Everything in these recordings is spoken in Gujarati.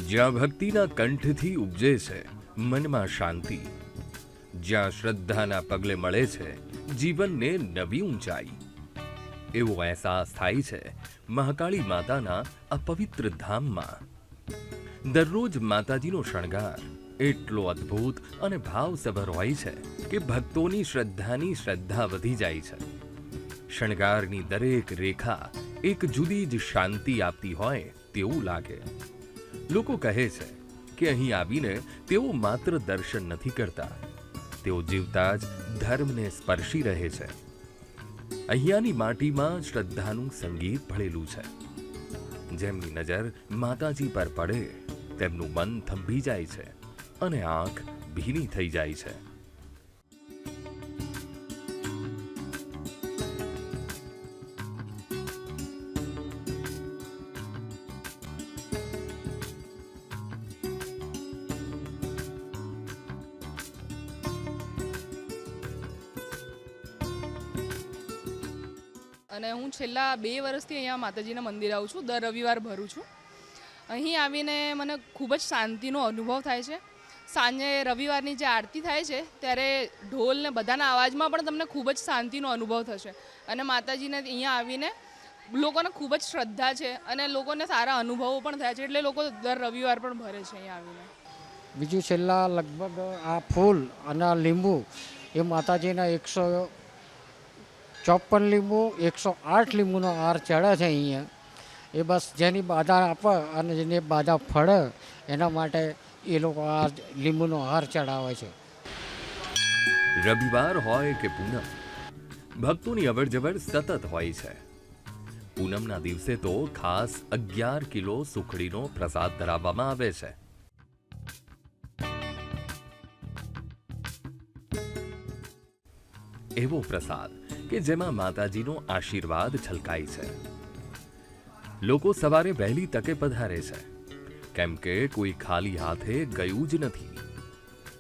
જ્યાં ભક્તિના કંઠથી ઉપજે છે મનમાં શાંતિ, જ્યાં શ્રદ્ધાના પગલે મળે છે જીવનને નવી ઊંચાઈ, એવો અહેસાસ થાય છે મહાકાળી માતાના આ પવિત્ર ધામમાં. દરરોજ માતાજીનો શણગાર એટલો અદ્ભુત અને ભાવસભર હોય છે કે ભક્તોની શ્રદ્ધાની શ્રદ્ધા વધી જાય છે. શણગારની દરેક રેખા એક જુદી જ શાંતિ આપતી હોય તેવું લાગે. લોકો કહે છે કે અહીં આવીને તેઓ માત્ર દર્શન નથી કરતા, તેઓ જીવતા જ ધર્મને સ્પર્શી રહે છે. અહીંયાની માટીમાં શ્રદ્ધાનું સંગીત ભળેલું છે. જેમની નજર માતાજી પર પડે તેમનું મન થંભી જાય છે અને આંખ ભીની થઈ જાય છે. અને હું છેલ્લા 2 વર્ષથી અહીંયા માતાજીના મંદિર આવું છું. દર રવિવાર ભરું છું. અહીં આવીને મને ખૂબ જ શાંતિનો અનુભવ થાય છે. સાંજે રવિવારની જે આરતી થાય છે ત્યારે ઢોલ ને બધાના અવાજમાં પણ તમને ખૂબ જ શાંતિનો અનુભવ થશે. અને માતાજીને અહીંયા આવીને લોકોને ખૂબ જ શ્રદ્ધા છે અને લોકોને સારા અનુભવો પણ થયા છે, એટલે લોકો દર રવિવાર પણ ભરે છે અહીંયા આવીને. બીજું છેલ્લા લગભગ આ ફૂલ અને લીંબુ એ માતાજીના 154 લીંબુ 108 લીંબુનો હાર ચડે છે અહીંયા. એ બસ જેની બાધા આપે અને જેની બાધા ફળે એના માટે એ લોકો આ લીંબુનો હાર ચડાવે છે. રવિવાર હોય કે પૂનમ, ભક્તોની અવરજવર સતત હોય છે. પૂનમના દિવસે તો ખાસ 11 કિલો સુખડીનો પ્રસાદ ધરાવવામાં આવે છે. એવો પ્રસાદ કે જેમાં માતાજીનો આશીર્વાદ છલકાય છે. લોકો સવારે વહેલી તકે પધારે છે, કેમ કે કોઈ ખાલી હાથે ગયું જ નથી.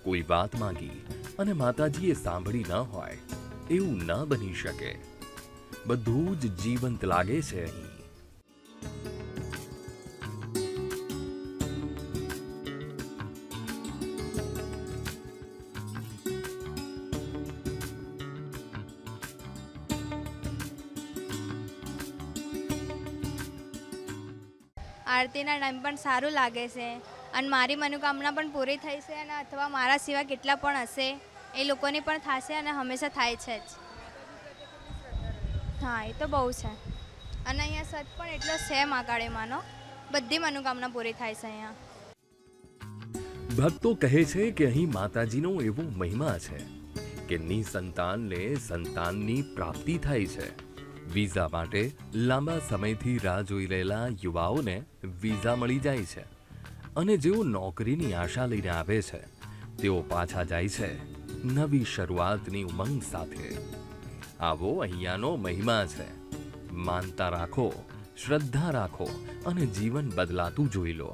કોઈ વાત માંગી અને માતાજીએ સાંભળી ન હોય એવું ન બની શકે. બધું જ જીવંત લાગે છે અહીં. આરતીના ટાઈમ પણ સારું લાગે છે અને મારી મનોકામના પણ પૂરી થઈ છે અને અથવા મારા સિવાય કેટલા પણ હશે એ લોકોની પણ થશે અને હંમેશા થાય છે જ. હા, એ તો બહુ છે. અને અહીંયા સચ પણ એટલો છે મહાકાળીમાનો, બધી મનોકામના પૂરી થાય છે અહીંયા. ભક્તો કહે છે કે અહીં માતાજીનો એવો મહિમા છે કે નિસંતાનને સંતાનની પ્રાપ્તિ થાય છે. વિઝા માટે લાંબા સમયથી રાહ જોઈ રહેલા યુવાઓને વિઝા મળી જાય છે અને જેઓ નોકરીની આશા લઈને આવે છે તેઓ પાછા જાય છે નવી શરૂઆતની ઉમંગ સાથે. આવો અહીંયાનો મહિમા છે. માનતા રાખો, શ્રદ્ધા રાખો અને જીવન બદલાતું જોઈ લો.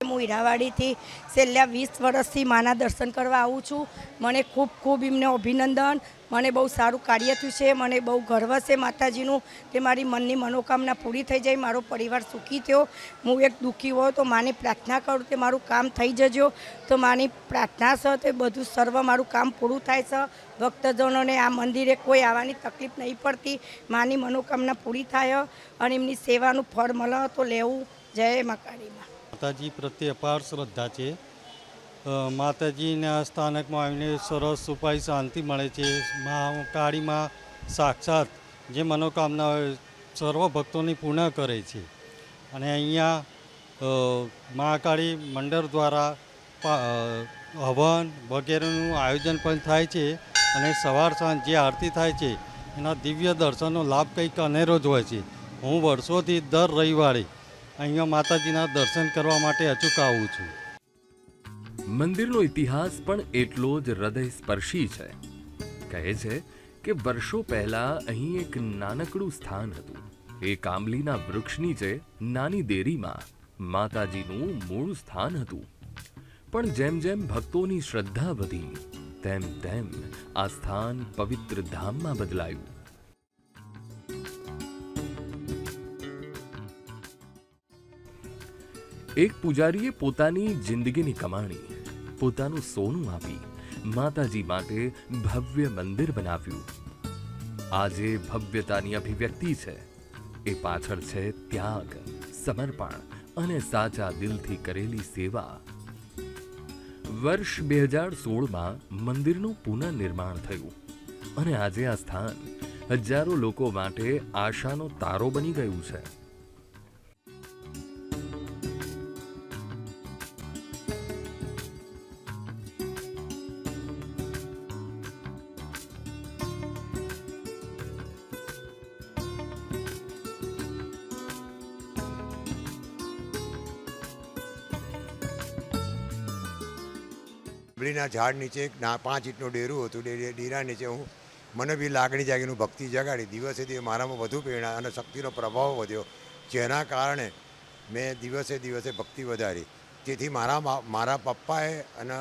હું હીરાવાડીથી છેલ્લા 20 વર્ષથી માના દર્શન કરવા આવું છું. મને ખૂબ ખૂબ એમને અભિનંદન. મને બહુ સારું કાર્ય થયું છે. મને બહુ ગર્વ છે માતાજીનું કે મારી મનની મનોકામના પૂરી થઈ જાય, મારો પરિવાર સુખી થયો. હું એક દુઃખી હોય તો માની પ્રાર્થના કરું કે મારું કામ થઈ જજો. તો માની પ્રાર્થના છે તે બધું સર્વ મારું કામ પૂરું થાય છે. ભક્તજનોને આ મંદિરે કોઈ આવવાની તકલીફ નહીં પડતી. માની મનોકામના પૂરી થાય અને એમની સેવાનું ફળ મળે તો લેવું. જય મા કાળીમાં. માતાજી પ્રત્યે અપાર શ્રદ્ધા છે. માતાજીના સ્થાનકમાં આવીને સરસ ઉપાય શાંતિ મળે છે. મા કાળીમાં સાક્ષાત જે મનોકામના હોય સર્વ ભક્તોની પૂર્ણ કરે છે. અને અહીંયા મહાકાળી મંડળ દ્વારા હવન વગેરેનું આયોજન પણ થાય છે અને સવાર સાંજ જે આરતી થાય છે એના દિવ્ય દર્શનનો લાભ કંઈક અનેરો જ હોય છે. હું વર્ષોથી દર રવિવારે અહીંયા માતાજીના દર્શન કરવા માટે અચૂક આવું છું. મંદિરનો ઇતિહાસ પણ એટલો જ હૃદયસ્પર્શી છે. કહે છે કે વર્ષો પહેલા અહીં એક નાનકડું સ્થાન હતું. એક આંબલીના વૃક્ષ નીચે નાની દેરીમાં માતાજીનું મૂળ સ્થાન હતું. પણ જેમ જેમ ભક્તોની શ્રદ્ધા વધી, તેમ તેમ આ સ્થાન પવિત્ર ધામમાં બદલાયું. એક પૂજારીએ પોતાની જિંદગીની કમાણી, પોતાનું સોનું આપી માતાજી માટે ભવ્ય મંદિર બનાવ્યું. આજે ભવ્યતાની અભિવ્યક્તિ છે, એ પાછળ છે ત્યાગ, સમર્પણ અને સાચા દિલથી કરેલી સેવા. વર્ષ 2016માં મંદિરનું પુનઃનિર્માણ થયું અને આજે આ સ્થાન હજારો લોકો માટે આશાનો તારો બની ગયું છે. લીમડીના ઝાડ નીચે એક 5 ઈંટનું ડેરું હતું. ડેરા નીચે મને બી લાગણી જાગીનું ભક્તિ જગાડી. દિવસે દિવસે મારામાં વધુ પ્રેરણા અને શક્તિનો પ્રભાવ વધ્યો, જેના કારણે મેં દિવસે દિવસે ભક્તિ વધારી. તેથી મારા પપ્પાએ અને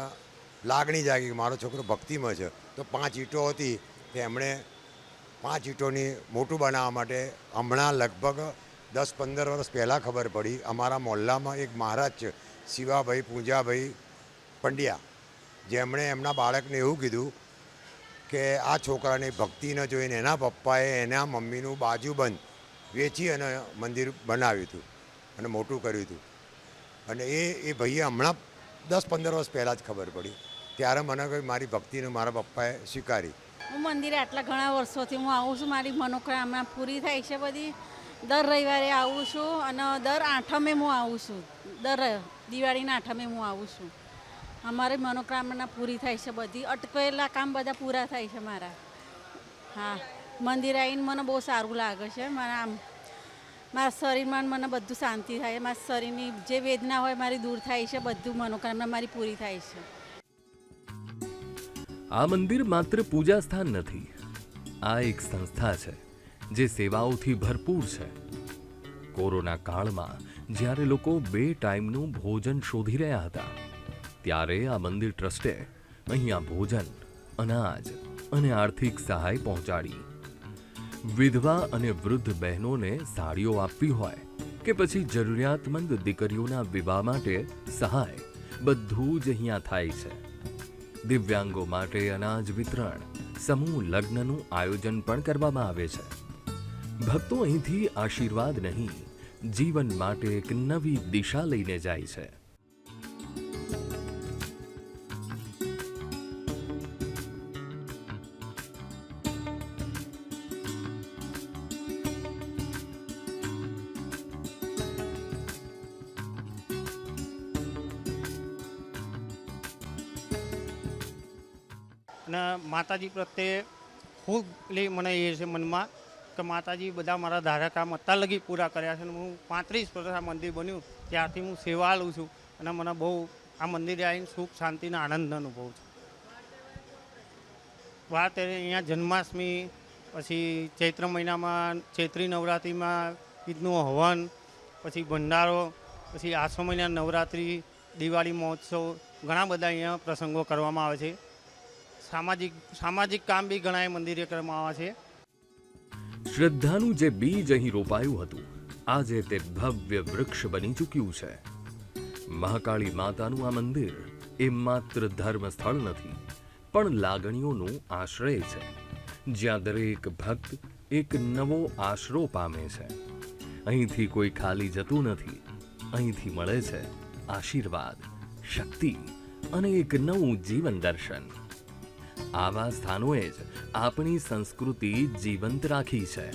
લાગણી જાગી કે મારો છોકરો ભક્તિમાં છે. તો 5 ઈંટો હતી કે એમણે 5 ઈંટોની મોટું બનાવવા માટે હમણાં લગભગ 10-15 વર્ષ પહેલાં ખબર પડી. અમારા મોહલ્લામાં એક મહારાજ છે, શિવાભાઈ પૂંજાભાઈ પંડ્યા, જેમણે એમના બાળકને એવું કીધું કે આ છોકરાને ભક્તિ ન જોઈને એના પપ્પાએ એના મમ્મીનું બાજુબંધ વેચી અને મંદિર બનાવ્યું હતું અને મોટું કર્યું હતું. અને એ ભાઈએ હમણાં 10-15 વર્ષ પહેલાં જ ખબર પડી. ત્યારે મને કહ્યું મારી ભક્તિને મારા પપ્પાએ સ્વીકારી. હું મંદિરે આટલા ઘણા વર્ષોથી હું આવું છું. મારી મનોકામના પૂરી થાય છે બધી. દર રવિવારે આવું છું અને દર 8મે હું આવું છું. દર દિવાળીના 8મે હું આવું છું. અમારી મનોકામના પૂરી થાય છે બધી. અટકેલા કામ બધા પૂરા થાય છે મારા. હા, મંદિરે આવીને મને બહુ સારું લાગે છે. મારા શરીરમાં મને બધું શાંતિ થાય. મારા શરીરની જે વેદના હોય મારી દૂર થાય છે. બધું મનોકામના મારી પૂરી થાય છે. આ મંદિર માત્ર પૂજા સ્થાન નથી, આ એક સંસ્થા છે જે સેવાઓથી ભરપૂર છે. કોરોના કાળમાં જ્યારે લોકો 2 ટાઈમનું ભોજન શોધી રહ્યા હતા, ત્યારે આ મંદિર ટ્રસ્ટે અહીંયા ભોજન, અનાજ અને આર્થિક સહાય પહોંચાડી. વિધવા અને વૃદ્ધ બહેનોને સાડીઓ આપવી હોય કે પછી જરૂરિયાતમંદ દીકરીઓના વિવાહ માટે સહાય, બધું જ અહીંયા થાય છે. દિવ્યાંગો માટે અનાજ વિતરણ, સમૂહ લગ્નનું આયોજન પણ કરવામાં આવે છે. ભક્તો અહીંથી આશીર્વાદ નહીં, જીવન માટે એક નવી દિશા લઈને જાય છે. અને માતાજી પ્રત્યે ખૂબ મને એ છે મનમાં કે માતાજી બધા મારા ધારા કામ અત્યાર લગી પૂરા કર્યા છે. અને હું 35 વર્ષ આ મંદિર બન્યું ત્યારથી હું સેવા લઉં છું અને મને બહુ આ મંદિરે આવીને સુખ શાંતિનો આનંદ અનુભવ છું. વાત અહીંયા જન્માષ્ટમી, પછી ચૈત્ર મહિનામાં ચૈત્રી નવરાત્રિમાં ઈદનું હવન, પછી ભંડારો, પછી આસો મહિના નવરાત્રિ, દિવાળી મહોત્સવ, ઘણા બધા અહીંયા પ્રસંગો કરવામાં આવે છે. સામાજિક કામ બી ઘણા મંદિરે કરવામાં આવે છે. શ્રદ્ધાનું જે બીજ અહીં રોપાયું હતું, આજે તે ભવ્ય વૃક્ષ બની ચૂક્યું છે. મહાકાળી માતાનું આ મંદિર એ માત્ર ધર્મ સ્થળ નથી, પણ લાગણીઓનું આશ્રય છે, જ્યાં દરેક ભક્ત એક નવો આશરો પામે છે. અહીંથી કોઈ ખાલી જતું નથી. અહીંથી મળે છે આશીર્વાદ, શક્તિ અને એક નવું જીવન દર્શન. આવા સ્થાનોએ જ આપણી સંસ્કૃતિ જીવંત રાખી છે.